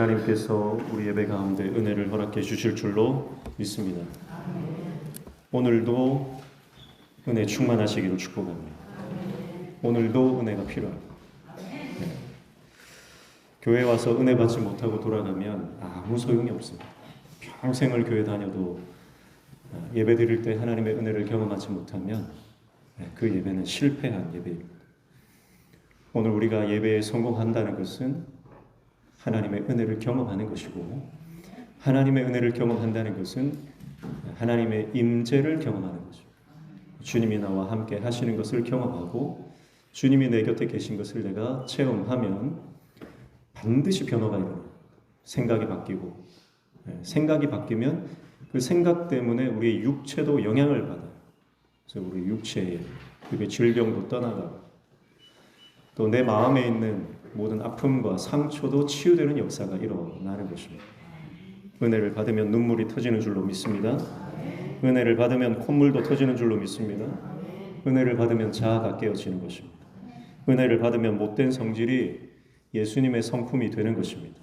하나님께서 우리 예배 가운데 은혜를 허락해 주실 줄로 믿습니다. 오늘도 은혜 충만하시기를 축복합니다. 오늘도 은혜가 필요합니다. 교회 와서 은혜 받지 못하고 돌아가면 아무 소용이 없습니다. 평생을 교회 다녀도 예배 드릴 때 하나님의 은혜를 경험하지 못하면 그 예배는 실패한 예배입니다. 오늘 우리가 예배에 성공한다는 것은 하나님의 은혜를 경험하는 것이고, 하나님의 은혜를 경험한다는 것은 하나님의 임재를 경험하는 거죠. 주님이 나와 함께 하시는 것을 경험하고 주님이 내 곁에 계신 것을 내가 체험하면 반드시 변화가 일어나요. 생각이 바뀌고, 생각이 바뀌면 그 생각 때문에 우리의 육체도 영향을 받아요. 그래서 우리 육체에 그게 질병도 떠나가고 또 내 마음에 있는 모든 아픔과 상처도 치유되는 역사가 일어나는 것입니다. 은혜를 받으면 눈물이 터지는 줄로 믿습니다. 은혜를 받으면 콧물도 터지는 줄로 믿습니다. 은혜를 받으면 자아가 깨어지는 것입니다. 은혜를 받으면 못된 성질이 예수님의 성품이 되는 것입니다.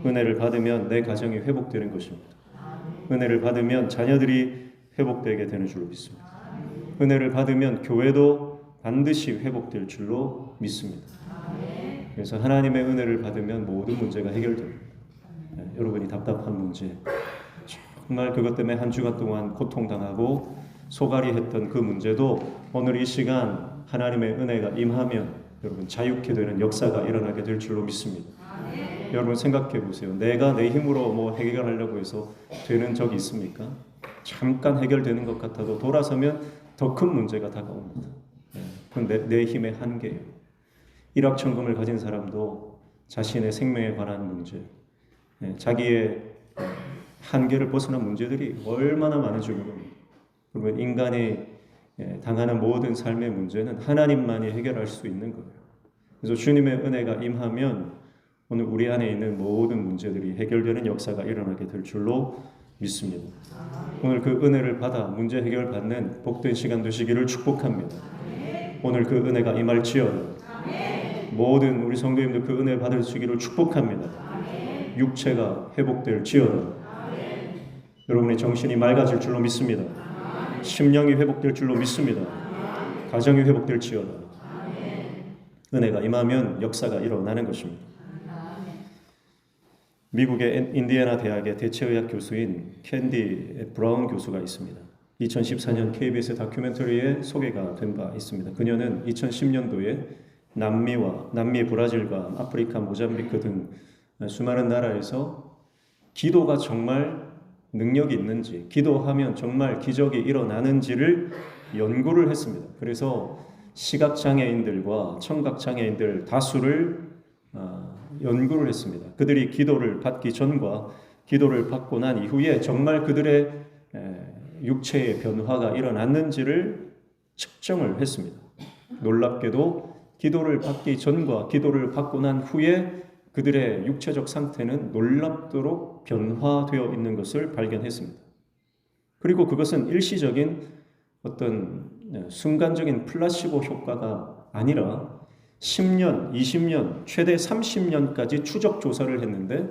은혜를 받으면 내 가정이 회복되는 것입니다. 은혜를 받으면 자녀들이 회복되게 되는 줄로 믿습니다. 은혜를 받으면 교회도 반드시 회복될 줄로 믿습니다. 그래서 하나님의 은혜를 받으면 모든 문제가 해결됩니다. 여러분이 답답한 문제, 정말 그것 때문에 한 주간 동안 고통당하고 소갈이 했던 그 문제도 오늘 이 시간 하나님의 은혜가 임하면 여러분 자유케 되는 역사가 일어나게 될 줄로 믿습니다. 여러분 생각해 보세요. 내가 내 힘으로 해결하려고 해서 되는 적이 있습니까? 잠깐 해결되는 것 같아도 돌아서면 더 큰 문제가 다가옵니다. 그건 내 힘의 한계예요. 일확천금을 가진 사람도 자신의 생명에 관한 문제, 자기의 한계를 벗어난 문제들이 얼마나 많은지 모릅니다. 그러면 인간이 당하는 모든 삶의 문제는 하나님만이 해결할 수 있는 거예요. 그래서 주님의 은혜가 임하면 오늘 우리 안에 있는 모든 문제들이 해결되는 역사가 일어나게 될 줄로 믿습니다. 오늘 그 은혜를 받아 문제 해결받는 복된 시간 되시기를 축복합니다. 오늘 그 은혜가 임할지어다. 모든 우리 성도님들 그 은혜 받을 수 있기를 축복합니다. 육체가 회복될지어다. 여러분의 정신이 맑아질 줄로 믿습니다. 심령이 회복될 줄로 믿습니다. 가정이 회복될지어다. 은혜가 임하면 역사가 일어나는 것입니다. 미국의 인디애나 대학의 대체의학 교수인 캔디 브라운 교수가 있습니다. 2014년 KBS 다큐멘터리에 소개가 된 바 있습니다. 그녀는 2010년도에 남미, 브라질과 아프리카, 모잠비크 등 수많은 나라에서 기도가 정말 능력이 있는지, 기도하면 정말 기적이 일어나는지를 연구를 했습니다. 그래서 시각장애인들과 청각장애인들 다수를 연구를 했습니다. 그들이 기도를 받기 전과 기도를 받고 난 이후에 정말 그들의 육체의 변화가 일어났는지를 측정을 했습니다. 놀랍게도 기도를 받기 전과 기도를 받고 난 후에 그들의 육체적 상태는 놀랍도록 변화되어 있는 것을 발견했습니다. 그리고 그것은 일시적인 어떤 순간적인 플라시보 효과가 아니라 10년, 20년, 최대 30년까지 추적 조사를 했는데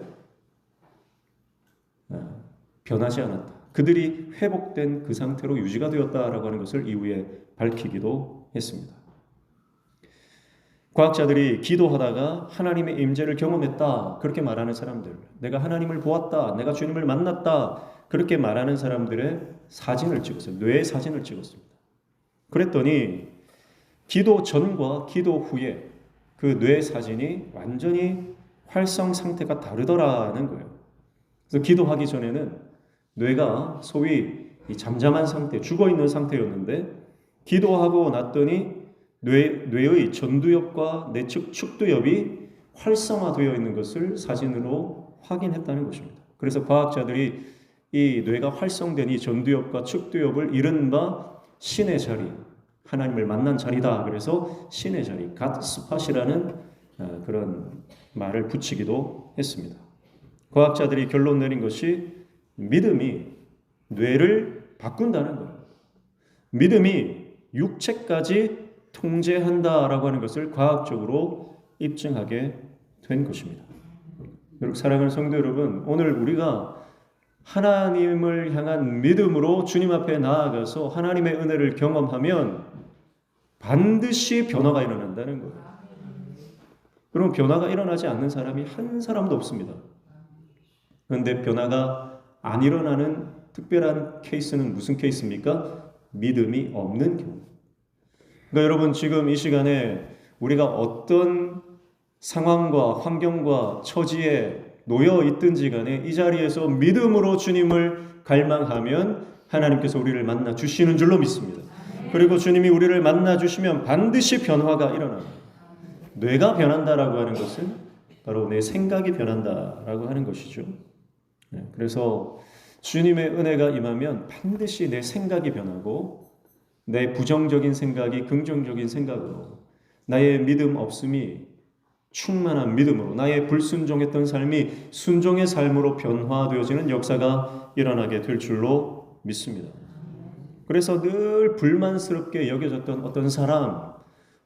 변하지 않았다. 그들이 회복된 그 상태로 유지가 되었다라고 하는 것을 이후에 밝히기도 했습니다. 과학자들이 기도하다가 하나님의 임재를 경험했다 그렇게 말하는 사람들, 내가 하나님을 보았다, 내가 주님을 만났다 그렇게 말하는 사람들의 사진을 찍었어요. 뇌 사진을 찍었습니다. 그랬더니 기도 전과 기도 후에 그 뇌 사진이 완전히 활성 상태가 다르더라는 거예요. 그래서 기도하기 전에는 뇌가 소위 잠잠한 상태, 죽어있는 상태였는데 기도하고 났더니 뇌의 전두엽과 내측 축두엽이 활성화되어 있는 것을 사진으로 확인했다는 것입니다. 그래서 과학자들이 이 뇌가 활성된 이 전두엽과 축두엽을 이른바 신의 자리, 하나님을 만난 자리다. 그래서 신의 자리, 갓스팟이라는 그런 말을 붙이기도 했습니다. 과학자들이 결론 내린 것이 믿음이 뇌를 바꾼다는 거예요. 믿음이 육체까지 통제한다라고 하는 것을 과학적으로 입증하게 된 것입니다. 여러분, 사랑하는 성도 여러분, 오늘 우리가 하나님을 향한 믿음으로 주님 앞에 나아가서 하나님의 은혜를 경험하면 반드시 변화가 일어난다는 거예요. 그럼 변화가 일어나지 않는 사람이 한 사람도 없습니다. 그런데 변화가 안 일어나는 특별한 케이스는 무슨 케이스입니까? 믿음이 없는 경우. 그러니까 여러분, 지금 이 시간에 우리가 어떤 상황과 환경과 처지에 놓여 있든지 간에 이 자리에서 믿음으로 주님을 갈망하면 하나님께서 우리를 만나 주시는 줄로 믿습니다. 그리고 주님이 우리를 만나 주시면 반드시 변화가 일어납니다. 뇌가 변한다라고 하는 것은 바로 내 생각이 변한다라고 하는 것이죠. 그래서 주님의 은혜가 임하면 반드시 내 생각이 변하고 내 부정적인 생각이 긍정적인 생각으로, 나의 믿음 없음이 충만한 믿음으로, 나의 불순종했던 삶이 순종의 삶으로 변화되어지는 역사가 일어나게 될 줄로 믿습니다. 그래서 늘 불만스럽게 여겨졌던 어떤 사람,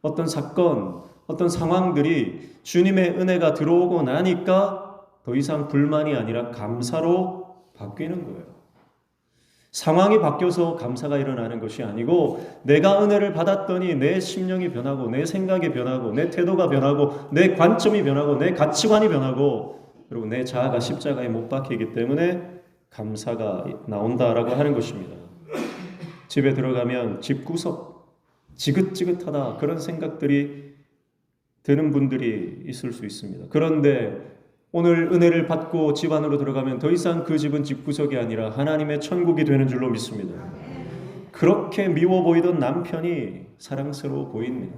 어떤 사건, 어떤 상황들이 주님의 은혜가 들어오고 나니까 더 이상 불만이 아니라 감사로 바뀌는 거예요. 상황이 바뀌어서 감사가 일어나는 것이 아니고 내가 은혜를 받았더니 내 심령이 변하고 내 생각이 변하고 내 태도가 변하고 내 관점이 변하고 내 가치관이 변하고, 그리고 내 자아가 십자가에 못 박히기 때문에 감사가 나온다라고 하는 것입니다. 집에 들어가면 집구석 지긋지긋하다 그런 생각들이 드는 분들이 있을 수 있습니다. 그런데 오늘 은혜를 받고 집 안으로 들어가면 더 이상 그 집은 집구석이 아니라 하나님의 천국이 되는 줄로 믿습니다. 그렇게 미워 보이던 남편이 사랑스러워 보입니다.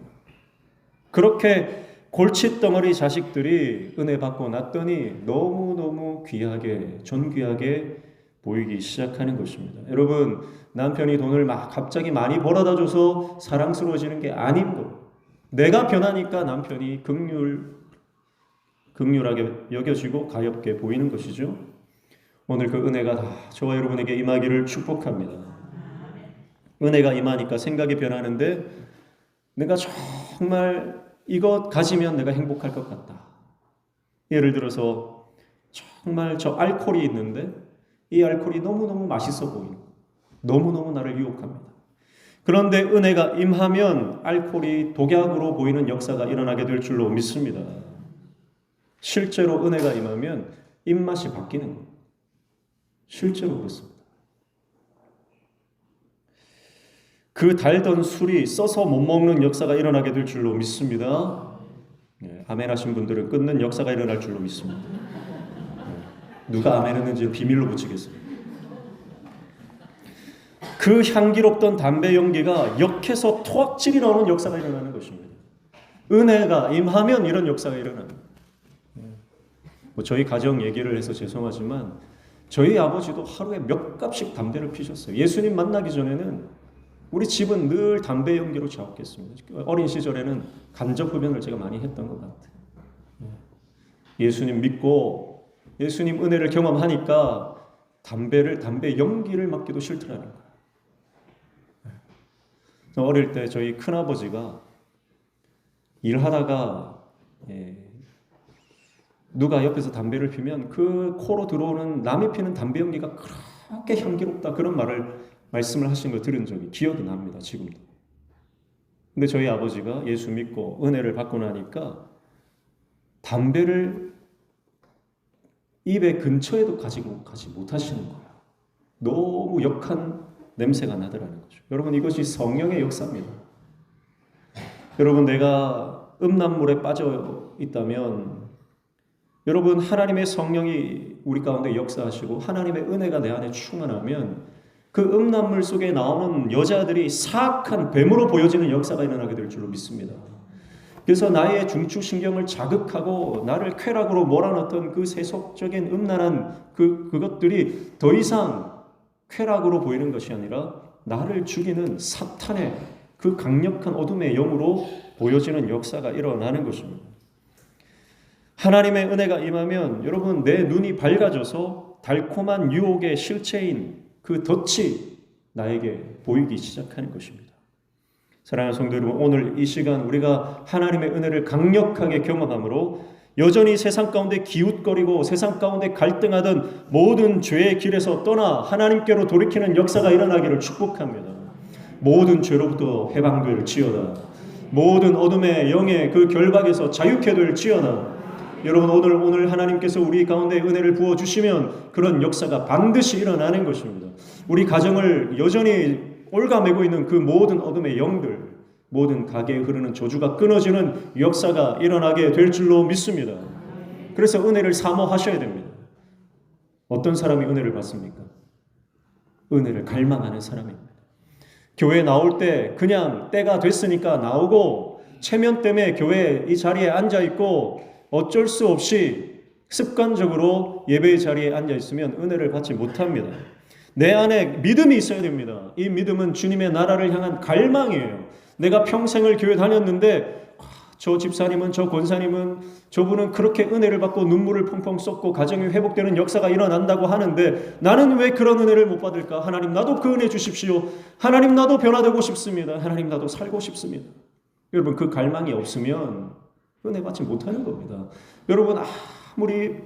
그렇게 골칫덩어리 자식들이 은혜 받고 났더니 너무너무 귀하게, 존귀하게 보이기 시작하는 것입니다. 여러분, 남편이 돈을 갑자기 많이 벌어다 줘서 사랑스러워지는 게 아닌 것. 내가 변하니까 남편이 긍휼하게 여겨지고 가엽게 보이는 것이죠. 오늘 그 은혜가 다 저와 여러분에게 임하기를 축복합니다. 은혜가 임하니까 생각이 변하는데 내가 정말 이것 가지면 내가 행복할 것 같다. 예를 들어서 정말 저 알코올이 있는데 이 알코올이 너무너무 맛있어 보이는, 너무너무 나를 유혹합니다. 그런데 은혜가 임하면 알코올이 독약으로 보이는 역사가 일어나게 될 줄로 믿습니다. 실제로 은혜가 임하면 입맛이 바뀌는 겁니다. 실제로 그렇습니다. 그 달던 술이 써서 못 먹는 역사가 일어나게 될 줄로 믿습니다. 아멘 하신 분들은 끊는 역사가 일어날 줄로 믿습니다. 누가 아멘 했는지는 비밀로 붙이겠습니다. 그 향기롭던 담배 연기가 역해서 토악질이 나오는 역사가 일어나는 것입니다. 은혜가 임하면 이런 역사가 일어납니다. 저희 가정 얘기를 해서 죄송하지만 저희 아버지도 하루에 몇 갑씩 담배를 피셨어요. 예수님 만나기 전에는 우리 집은 늘 담배 연기로 자욱했습니다. 어린 시절에는 간접 흡연을 제가 많이 했던 것 같아요. 예수님 믿고 예수님 은혜를 경험하니까 담배 연기를 맡기도 싫더라는 거예요. 어릴 때 저희 큰아버지가 일하다가 누가 옆에서 담배를 피면 그 코로 들어오는 남이 피는 담배 연기가 그렇게 향기롭다, 그런 말씀을 하신 걸 들은 적이 기억이 납니다. 지금도. 근데 저희 아버지가 예수 믿고 은혜를 받고 나니까 담배를 입에 근처에도 가지 못하시는 거예요. 너무 역한 냄새가 나더라는 거죠. 여러분, 이것이 성령의 역사입니다. 여러분, 내가 음란물에 빠져 있다면 여러분, 하나님의 성령이 우리 가운데 역사하시고 하나님의 은혜가 내 안에 충만하면 그 음란물 속에 나오는 여자들이 사악한 뱀으로 보여지는 역사가 일어나게 될 줄로 믿습니다. 그래서 나의 중추신경을 자극하고 나를 쾌락으로 몰아넣던 그 세속적인 음란한 그것들이 더 이상 쾌락으로 보이는 것이 아니라 나를 죽이는 사탄의 그 강력한 어둠의 영으로 보여지는 역사가 일어나는 것입니다. 하나님의 은혜가 임하면 여러분, 내 눈이 밝아져서 달콤한 유혹의 실체인 그 덫이 나에게 보이기 시작하는 것입니다. 사랑하는 성도 여러분, 오늘 이 시간 우리가 하나님의 은혜를 강력하게 경험함으로 여전히 세상 가운데 기웃거리고 세상 가운데 갈등하던 모든 죄의 길에서 떠나 하나님께로 돌이키는 역사가 일어나기를 축복합니다. 모든 죄로부터 해방될 지어다. 모든 어둠의 영의 그 결박에서 자유케 될 지어다. 여러분, 오늘 하나님께서 우리 가운데 은혜를 부어주시면 그런 역사가 반드시 일어나는 것입니다. 우리 가정을 여전히 올가매고 있는 그 모든 어둠의 영들, 모든 가게에 흐르는 저주가 끊어지는 역사가 일어나게 될 줄로 믿습니다. 그래서 은혜를 사모하셔야 됩니다. 어떤 사람이 은혜를 받습니까? 은혜를 갈망하는 사람입니다. 교회 나올 때 그냥 때가 됐으니까 나오고 체면 때문에 교회 이 자리에 앉아있고 어쩔 수 없이 습관적으로 예배의 자리에 앉아있으면 은혜를 받지 못합니다. 내 안에 믿음이 있어야 됩니다. 이 믿음은 주님의 나라를 향한 갈망이에요. 내가 평생을 교회 다녔는데 저 집사님은, 저 권사님은, 저분은 그렇게 은혜를 받고 눈물을 펑펑 쏟고 가정이 회복되는 역사가 일어난다고 하는데 나는 왜 그런 은혜를 못 받을까? 하나님, 나도 그 은혜 주십시오. 하나님, 나도 변화되고 싶습니다. 하나님, 나도 살고 싶습니다. 여러분, 그 갈망이 없으면 은혜 받지 못하는 겁니다. 여러분, 아무리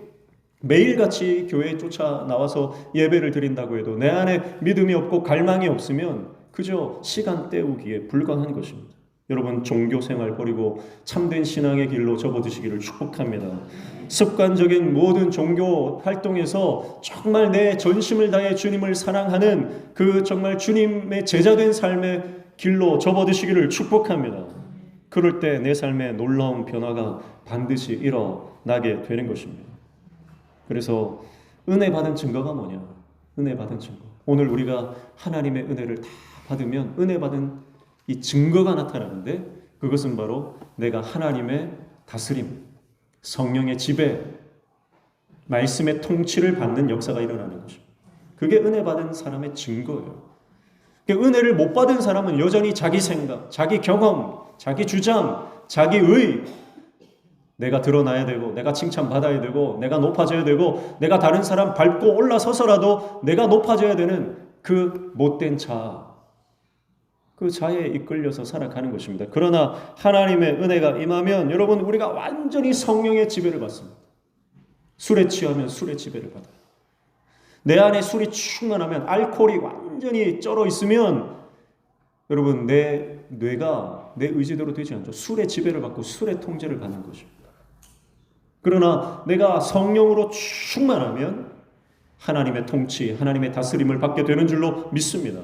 매일같이 교회에 쫓아 나와서 예배를 드린다고 해도 내 안에 믿음이 없고 갈망이 없으면 그저 시간 때우기에 불과한 것입니다. 여러분, 종교 생활 버리고 참된 신앙의 길로 접어드시기를 축복합니다. 습관적인 모든 종교 활동에서 정말 내 전심을 다해 주님을 사랑하는 그 정말 주님의 제자된 삶의 길로 접어드시기를 축복합니다. 그럴 때 내 삶에 놀라운 변화가 반드시 일어나게 되는 것입니다. 그래서 은혜 받은 증거가 뭐냐? 은혜 받은 증거. 오늘 우리가 하나님의 은혜를 다 받으면 은혜 받은 이 증거가 나타나는데 그것은 바로 내가 하나님의 다스림, 성령의 지배, 말씀의 통치를 받는 역사가 일어나는 것입니다. 그게 은혜 받은 사람의 증거예요. 은혜를 못 받은 사람은 여전히 자기 생각, 자기 경험, 자기 주장, 자기의, 내가 드러나야 되고 내가 칭찬받아야 되고 내가 높아져야 되고 내가 다른 사람 밟고 올라서서라도 내가 높아져야 되는 그 못된 자, 그 자에 이끌려서 살아가는 것입니다. 그러나 하나님의 은혜가 임하면 여러분, 우리가 완전히 성령의 지배를 받습니다. 술에 취하면 술의 지배를 받아요. 내 안에 술이 충만하면, 알코올이 완전히 쩔어 있으면 여러분, 내 뇌가 내 의지대로 되지 않죠. 술의 지배를 받고 술의 통제를 받는 것입니다. 그러나 내가 성령으로 충만하면 하나님의 통치, 하나님의 다스림을 받게 되는 줄로 믿습니다.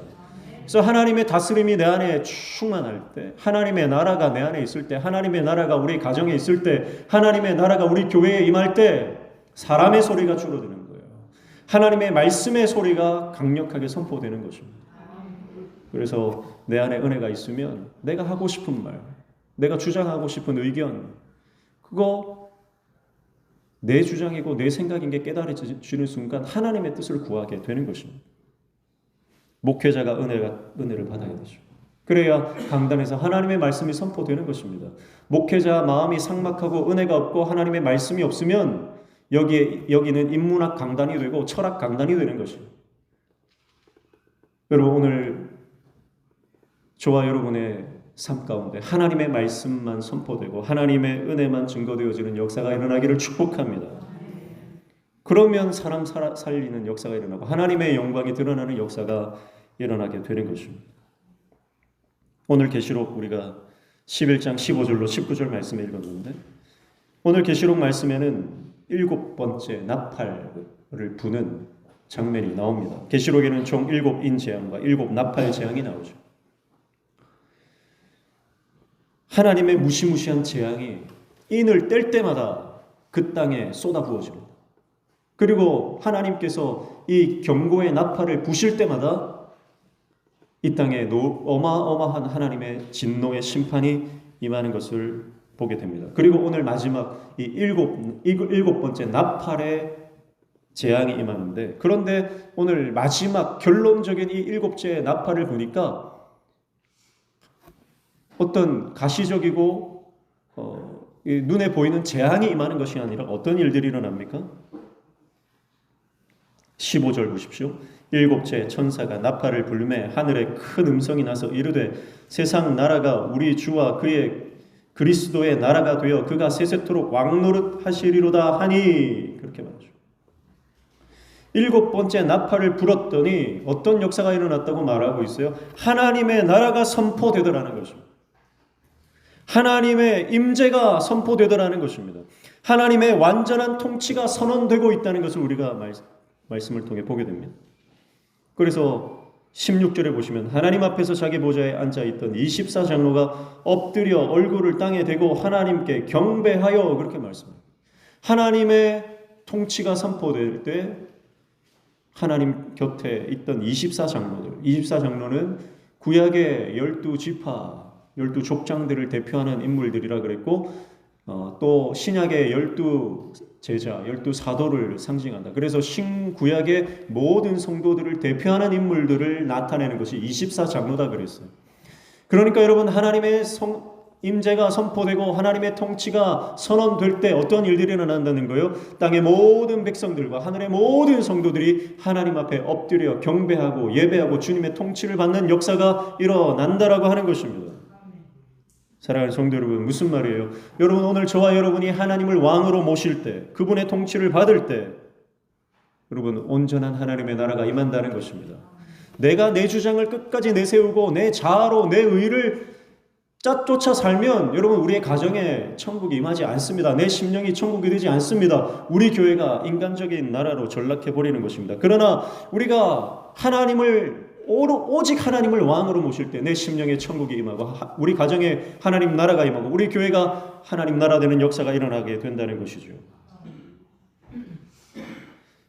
그래서 하나님의 다스림이 내 안에 충만할 때, 하나님의 나라가 내 안에 있을 때, 하나님의 나라가 우리 가정에 있을 때, 하나님의 나라가 우리 교회에 임할 때 사람의 소리가 줄어드는 거예요. 하나님의 말씀의 소리가 강력하게 선포되는 것입니다. 그래서 내 안에 은혜가 있으면 내가 하고 싶은 말, 내가 주장하고 싶은 의견, 그거 내 주장이고 내 생각인 게 깨달아지는 순간 하나님의 뜻을 구하게 되는 것입니다. 목회자가 은혜를 받아야 되죠. 그래야 강단에서 하나님의 말씀이 선포되는 것입니다. 목회자 마음이 삭막하고 은혜가 없고 하나님의 말씀이 없으면 여기는 인문학 강단이 되고 철학 강단이 되는 것입니다. 여러분, 오늘 저와 여러분의 삶 가운데 하나님의 말씀만 선포되고 하나님의 은혜만 증거되어지는 역사가 일어나기를 축복합니다. 그러면 사람 살리는 역사가 일어나고 하나님의 영광이 드러나는 역사가 일어나게 되는 것입니다. 오늘 계시록 우리가 11장 15절로 19절 말씀을 읽었는데 오늘 계시록 말씀에는 7번째 나팔을 부는 장면이 나옵니다. 계시록에는 총 7인 재앙과 7 나팔 재앙이 나오죠. 하나님의 무시무시한 재앙이 인을 뗄 때마다 그 땅에 쏟아부어집니다. 그리고 하나님께서 이 경고의 나팔을 부실 때마다 이 땅에 어마어마한 하나님의 진노의 심판이 임하는 것을 보게 됩니다. 그리고 오늘 마지막 이 일곱 번째 나팔의 재앙이 임하는데, 그런데 오늘 마지막 결론적인 이 7째 나팔을 보니까 어떤 가시적이고 눈에 보이는 재앙이 임하는 것이 아니라 어떤 일들이 일어납니까? 15절 보십시오. 7째 천사가 나팔을 불매 하늘에 큰 음성이 나서 이르되 세상 나라가 우리 주와 그 그리스도의 나라가 되어 그가 세세토록 왕노릇 하시리로다 하니 그렇게 말하죠. 7번째 나팔을 불었더니 어떤 역사가 일어났다고 말하고 있어요. 하나님의 나라가 선포되더라는 것입니다. 하나님의 임재가 선포되더라는 것입니다. 하나님의 완전한 통치가 선언되고 있다는 것을 우리가 말씀을 통해 보게 됩니다. 그래서 16절에 보시면 하나님 앞에서 자기 보좌에 앉아있던 24장로가 엎드려 얼굴을 땅에 대고 하나님께 경배하여 그렇게 말씀합니다. 하나님의 통치가 선포될 때 하나님 곁에 있던 24장로들, 24장로는 구약의 12지파, 12족장들을 대표하는 인물들이라 그랬고 또 신약의 12제자, 12사도를 상징한다. 그래서 신구약의 모든 성도들을 대표하는 인물들을 나타내는 것이 24장로다 그랬어요. 그러니까 여러분 하나님의 임재가 선포되고 하나님의 통치가 선언될 때 어떤 일들이 일어난다는 거예요? 땅의 모든 백성들과 하늘의 모든 성도들이 하나님 앞에 엎드려 경배하고 예배하고 주님의 통치를 받는 역사가 일어난다라고 하는 것입니다. 사랑하는 성도 여러분, 무슨 말이에요? 여러분 오늘 저와 여러분이 하나님을 왕으로 모실 때, 그분의 통치를 받을 때 여러분 온전한 하나님의 나라가 임한다는 것입니다. 내가 내 주장을 끝까지 내세우고 내 자아로 내 의를 쫓아 살면 여러분 우리의 가정에 천국이 임하지 않습니다. 내 심령이 천국이 되지 않습니다. 우리 교회가 인간적인 나라로 전락해 버리는 것입니다. 그러나 우리가 오직 하나님을 왕으로 모실 때 내 심령에 천국이 임하고 우리 가정에 하나님 나라가 임하고 우리 교회가 하나님 나라 되는 역사가 일어나게 된다는 것이죠.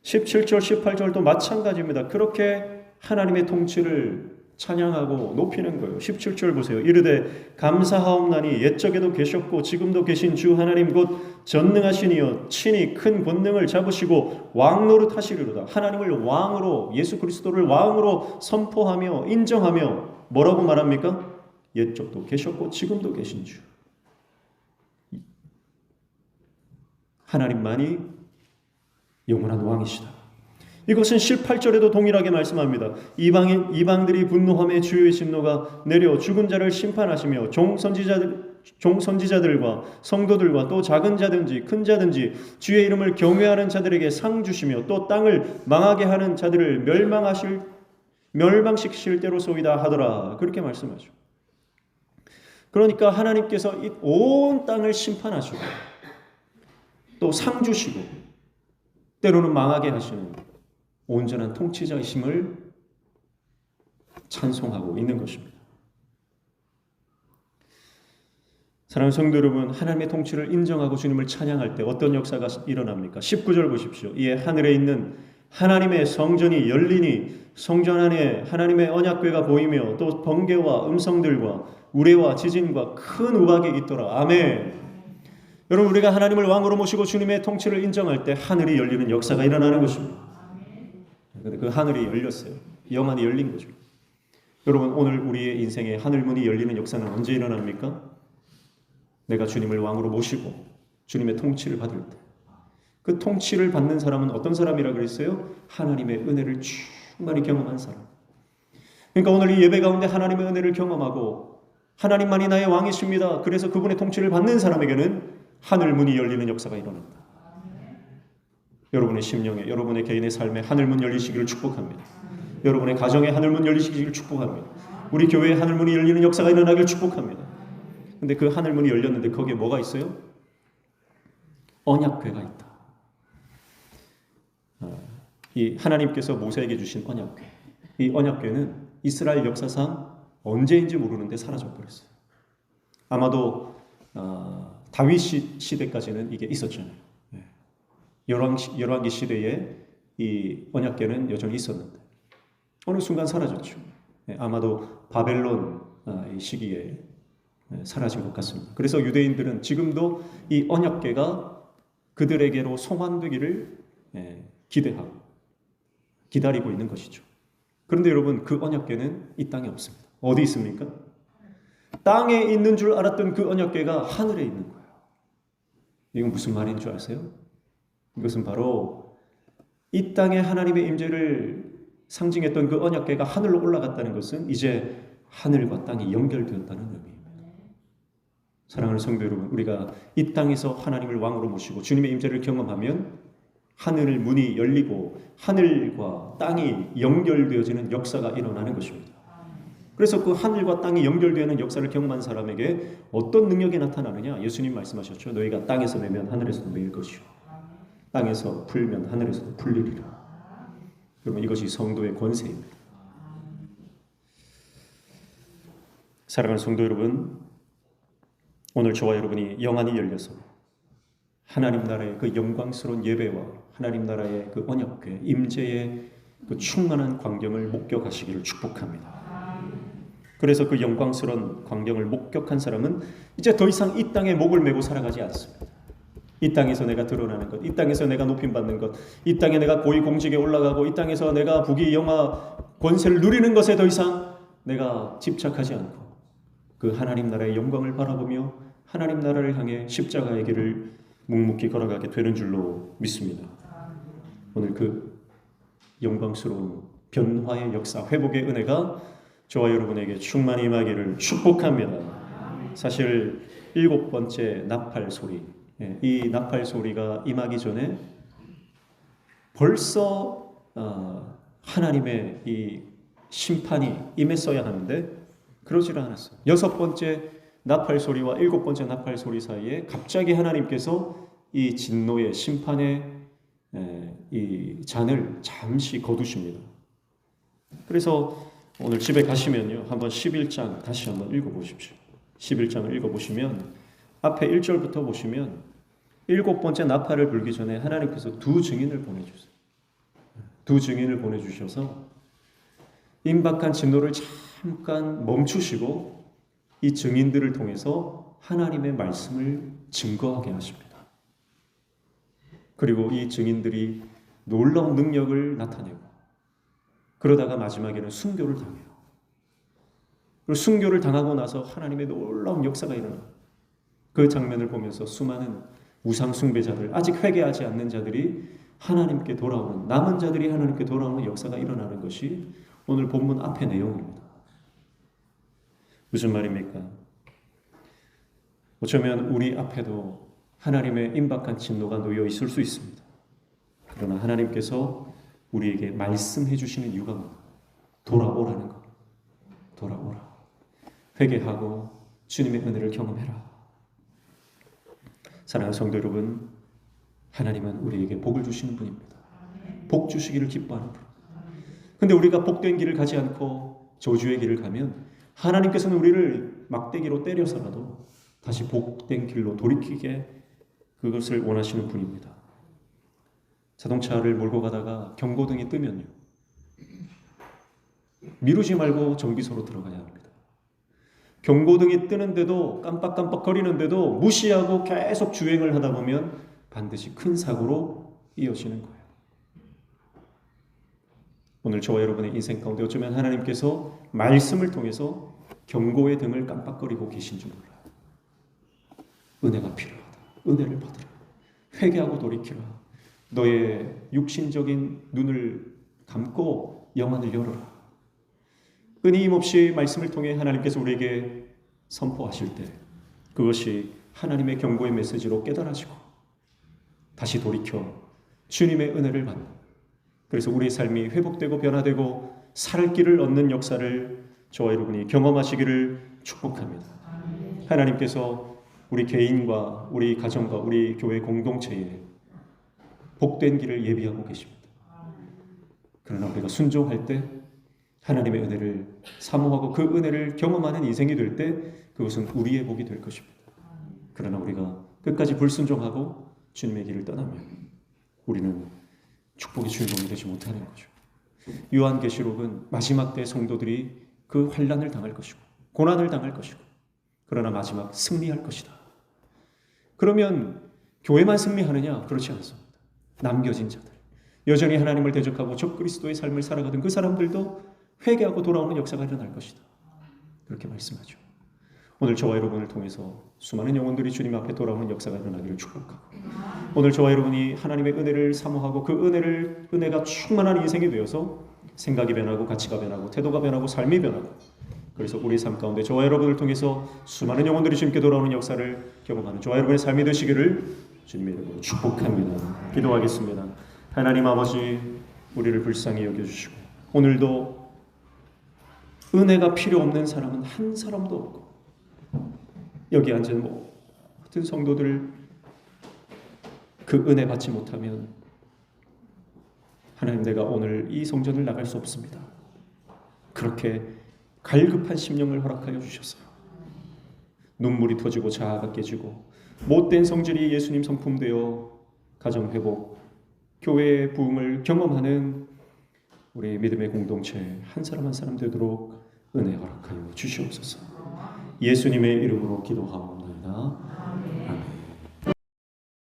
17절 18절도 마찬가지입니다. 그렇게 하나님의 통치를 찬양하고 높이는 거예요. 17절 보세요. 이르되 감사하옵나니 옛적에도 계셨고 지금도 계신 주 하나님 곧 전능하시니여 친히 큰 권능을 잡으시고 왕노릇 하시리로다. 하나님을 왕으로, 예수 그리스도를 왕으로 선포하며 인정하며 뭐라고 말합니까? 옛적도 계셨고 지금도 계신 주. 하나님만이 영원한 왕이시다. 이것은 18절에도 동일하게 말씀합니다. 이방들이 분노하며 주의 진노가 내려 죽은 자를 심판하시며 종선지자들과 성도들과 또 작은 자든지 큰 자든지 주의 이름을 경외하는 자들에게 상 주시며 또 땅을 망하게 하는 자들을 멸망시키실 때로소이다 하더라. 그렇게 말씀하죠. 그러니까 하나님께서 이 온 땅을 심판하시고 또 상 주시고 때로는 망하게 하시는 온전한 통치자이심을 찬송하고 있는 것입니다. 사랑하는 성도 여러분, 하나님의 통치를 인정하고 주님을 찬양할 때 어떤 역사가 일어납니까? 19절 보십시오. 이에 하늘에 있는 하나님의 성전이 열리니 성전 안에 하나님의 언약궤가 보이며 또 번개와 음성들과 우레와 지진과 큰 우박이 있더라. 아멘. 여러분 우리가 하나님을 왕으로 모시고 주님의 통치를 인정할 때 하늘이 열리는 역사가 일어나는 것입니다. 근데 그 하늘이 열렸어요. 영안이 열린 거죠. 여러분 오늘 우리의 인생에 하늘문이 열리는 역사는 언제 일어납니까? 내가 주님을 왕으로 모시고 주님의 통치를 받을 때. 그 통치를 받는 사람은 어떤 사람이라 그랬어요? 하나님의 은혜를 충만히 경험한 사람. 그러니까 오늘 이 예배 가운데 하나님의 은혜를 경험하고 하나님만이 나의 왕이십니다. 그래서 그분의 통치를 받는 사람에게는 하늘문이 열리는 역사가 일어난다. 여러분의 심령에, 여러분의 개인의 삶에 하늘문 열리시기를 축복합니다. 여러분의 가정에 하늘문 열리시기를 축복합니다. 우리 교회에 하늘문이 열리는 역사가 일어나기를 축복합니다. 근데 그 하늘문이 열렸는데 거기에 뭐가 있어요? 언약궤가 있다. 이 하나님께서 모세에게 주신 언약궤. 이 언약궤는 이스라엘 역사상 언제인지 모르는데 사라져버렸어요. 아마도 다윗 시대까지는 이게 있었잖아요. 열왕기 시대에 이 언약궤는 여전히 있었는데 어느 순간 사라졌죠. 아마도 바벨론 시기에 사라진 것 같습니다. 그래서 유대인들은 지금도 이 언약궤가 그들에게로 송환되기를 기대하고 기다리고 있는 것이죠. 그런데 여러분 그 언약궤는 이 땅에 없습니다. 어디 있습니까? 땅에 있는 줄 알았던 그 언약궤가 하늘에 있는 거예요. 이건 무슨 말인 줄 아세요? 이것은 바로 이 땅에 하나님의 임재를 상징했던 그 언약궤가 하늘로 올라갔다는 것은 이제 하늘과 땅이 연결되었다는 의미입니다. 사랑하는 성도 여러분, 우리가 이 땅에서 하나님을 왕으로 모시고 주님의 임재를 경험하면 하늘 문이 열리고 하늘과 땅이 연결되어지는 역사가 일어나는 것입니다. 그래서 그 하늘과 땅이 연결되는 역사를 경험한 사람에게 어떤 능력이 나타나느냐? 예수님 말씀하셨죠. 너희가 땅에서 매면 하늘에서도 매일 것이요, 땅에서 풀면 하늘에서도 풀리리라. 여러분, 이것이 성도의 권세입니다. 사랑하는 성도 여러분, 오늘 저와 여러분이 영안이 열려서 하나님 나라의 그 영광스러운 예배와 하나님 나라의 그 언약궤 임재의 그 충만한 광경을 목격하시기를 축복합니다. 그래서 그 영광스러운 광경을 목격한 사람은 이제 더 이상 이 땅에 목을 메고 살아가지 않습니다. 이 땅에서 내가 드러나는 것, 이 땅에서 내가 높임받는 것, 이 땅에 내가 고위공직에 올라가고 이 땅에서 내가 부귀 영화 권세를 누리는 것에 더 이상 내가 집착하지 않고 그 하나님 나라의 영광을 바라보며 하나님 나라를 향해 십자가의 길을 묵묵히 걸어가게 되는 줄로 믿습니다. 오늘 그 영광스러운 변화의 역사, 회복의 은혜가 저와 여러분에게 충만히 임하기를 축복합니다. 사실 7번째 나팔 소리, 이 나팔 소리가 임하기 전에 벌써 하나님의 이 심판이 임했어야 하는데 그러지를 않았어요. 6번째 나팔 소리와 7번째 나팔 소리 사이에 갑자기 하나님께서 이 진노의 심판의 이 잔을 잠시 거두십니다. 그래서 오늘 집에 가시면요, 한번 11장 다시 한번 읽어보십시오. 11장을 읽어보시면 앞에 1절부터 보시면 7번째 나팔을 불기 전에 하나님께서 두 증인을 보내주세요. 두 증인을 보내주셔서 임박한 진노를 잠깐 멈추시고 이 증인들을 통해서 하나님의 말씀을 증거하게 하십니다. 그리고 이 증인들이 놀라운 능력을 나타내고 그러다가 마지막에는 순교를 당해요. 그리고 순교를 당하고 나서 하나님의 놀라운 역사가 일어나요. 그 장면을 보면서 수많은 우상 숭배자들, 아직 회개하지 않는 자들이 하나님께 돌아오는, 남은 자들이 하나님께 돌아오는 역사가 일어나는 것이 오늘 본문 앞의 내용입니다. 무슨 말입니까? 어쩌면 우리 앞에도 하나님의 임박한 진노가 놓여 있을 수 있습니다. 그러나 하나님께서 우리에게 말씀해 주시는 이유가 뭐냐? 돌아오라는 것. 돌아오라. 회개하고 주님의 은혜를 경험해라. 사랑하는 성도 여러분, 하나님은 우리에게 복을 주시는 분입니다. 복 주시기를 기뻐하는 분. 근데 우리가 복된 길을 가지 않고 저주의 길을 가면 하나님께서는 우리를 막대기로 때려서라도 다시 복된 길로 돌이키게 그것을 원하시는 분입니다. 자동차를 몰고 가다가 경고등이 뜨면요, 미루지 말고 정비소로 들어가야 합니다. 경고등이 뜨는데도 깜빡깜빡 거리는데도 무시하고 계속 주행을 하다 보면 반드시 큰 사고로 이어지는 거예요. 오늘 저와 여러분의 인생 가운데 어쩌면 하나님께서 말씀을 통해서 경고의 등을 깜빡거리고 계신 줄 몰라요. 은혜가 필요하다. 은혜를 받으라. 회개하고 돌이키라. 너의 육신적인 눈을 감고 영안을 열어라. 끊임없이 말씀을 통해 하나님께서 우리에게 선포하실 때 그것이 하나님의 경고의 메시지로 깨달아지고 다시 돌이켜 주님의 은혜를 받는, 그래서 우리의 삶이 회복되고 변화되고 살 길을 얻는 역사를 저와 여러분이 경험하시기를 축복합니다. 하나님께서 우리 개인과 우리 가정과 우리 교회 공동체에 복된 길을 예비하고 계십니다. 그러나 우리가 순종할 때 하나님의 은혜를 사모하고 그 은혜를 경험하는 인생이 될 때 그것은 우리의 복이 될 것입니다. 그러나 우리가 끝까지 불순종하고 주님의 길을 떠나면 우리는 축복의 주인공이 되지 못하는 거죠. 요한계시록은 마지막 때 성도들이 그 환난을 당할 것이고 고난을 당할 것이고 그러나 마지막 승리할 것이다. 그러면 교회만 승리하느냐? 그렇지 않습니다. 남겨진 자들, 여전히 하나님을 대적하고 적그리스도의 삶을 살아가던 그 사람들도 회개하고 돌아오는 역사가 일어날 것이다. 그렇게 말씀하죠. 오늘 저와 여러분을 통해서 수많은 영혼들이 주님 앞에 돌아오는 역사가 일어나기를 축복하고, 오늘 저와 여러분이 하나님의 은혜를 사모하고 그 은혜가 충만한 인생이 되어서 생각이 변하고 가치가 변하고 태도가 변하고 삶이 변하고 그래서 우리 삶 가운데 저와 여러분을 통해서 수많은 영혼들이 주님께 돌아오는 역사를 경험하는 저와 여러분의 삶이 되시기를 주님의 이름으로 축복합니다. 기도하겠습니다. 하나님 아버지, 우리를 불쌍히 여겨주시고 오늘도 은혜가 필요 없는 사람은 한 사람도 없고 여기 앉은 모든 성도들 그 은혜 받지 못하면 하나님, 내가 오늘 이 성전을 나갈 수 없습니다. 그렇게 갈급한 심령을 허락하여 주셨어요. 눈물이 터지고 자아가 깨지고 못된 성질이 예수님 성품 되어 가정 회복, 교회의 부흥을 경험하는 우리 믿음의 공동체 한 사람 한 사람 되도록 은혜 허락하여 주시옵소서. 예수님의 이름으로 기도하옵나이다.